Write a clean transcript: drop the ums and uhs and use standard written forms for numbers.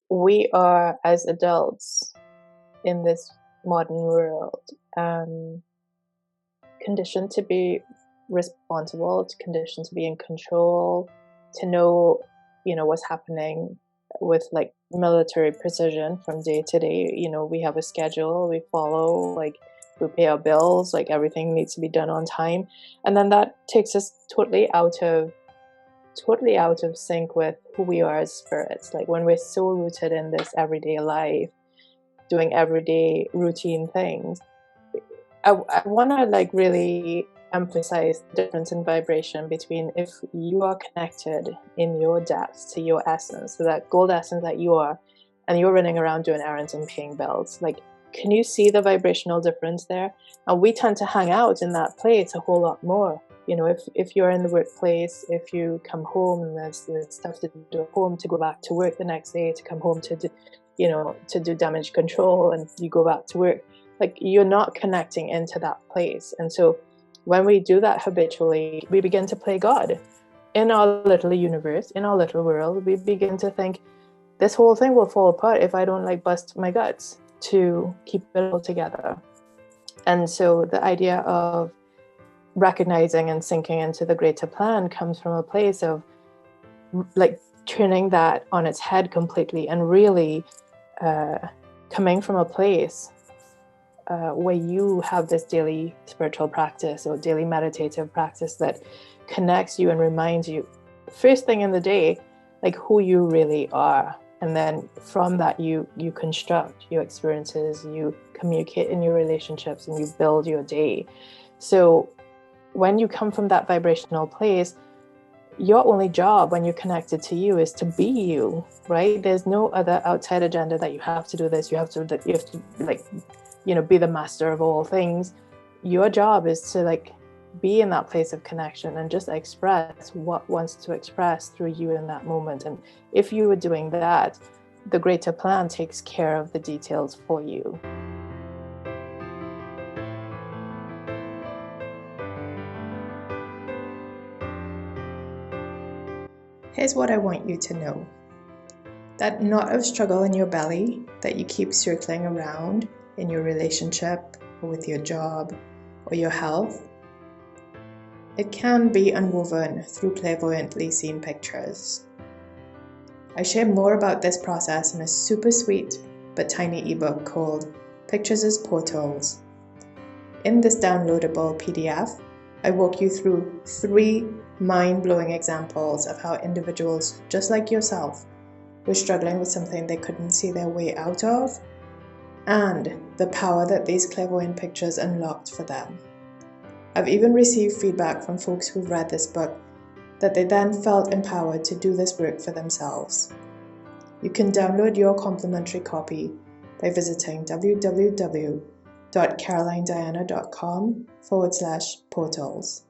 we are, as adults in this modern world, um, conditioned to be responsible, to conditioned to be in control, to know, what's happening with like military precision from day to day. We have a schedule, we follow, like we pay our bills, like everything needs to be done on time. And then that takes us totally out of sync with who we are as spirits. Like when we're so rooted in this everyday life, doing everyday routine things, I want to like really emphasize the difference in vibration between if you are connected in your depths to your essence, so that gold essence that you are, and you're running around doing errands and paying bills. Like, can you see the vibrational difference there? And we tend to hang out in that place a whole lot more. If you're in the workplace, if you come home and there's stuff to do at home, to go back to work the next day, to come home to do damage control, and you go back to work, like you're not connecting into that place. And so when we do that habitually, we begin to play God in our little universe, in our little world. We begin to think this whole thing will fall apart if I don't like bust my guts to keep it all together. And so the idea of recognizing and sinking into the greater plan comes from a place of like turning that on its head completely, and really coming from a place where you have this daily spiritual practice or daily meditative practice that connects you and reminds you first thing in the day, like who you really are. And then from that, you construct your experiences, you communicate in your relationships, and you build your day. So when you come from that vibrational place, your only job when you're connected to you is to be you, right? There's no other outside agenda that you have to do this, you have to like, be the master of all things. Your job is to like be in that place of connection and just express what wants to express through you in that moment. And if you were doing that, the greater plan takes care of the details for you. Here's what I want you to know. That knot of struggle in your belly that you keep circling around in your relationship or with your job or your health, it can be unwoven through clairvoyantly seen pictures. I share more about this process in a super sweet but tiny ebook called Pictures as Portals. In this downloadable PDF, I walk you through 3 mind-blowing examples of how individuals just like yourself were struggling with something they couldn't see their way out of, and the power that these clairvoyant pictures unlocked for them. I've even received feedback from folks who've read this book that they then felt empowered to do this work for themselves. You can download your complimentary copy by visiting www.carolinediana.com/portals.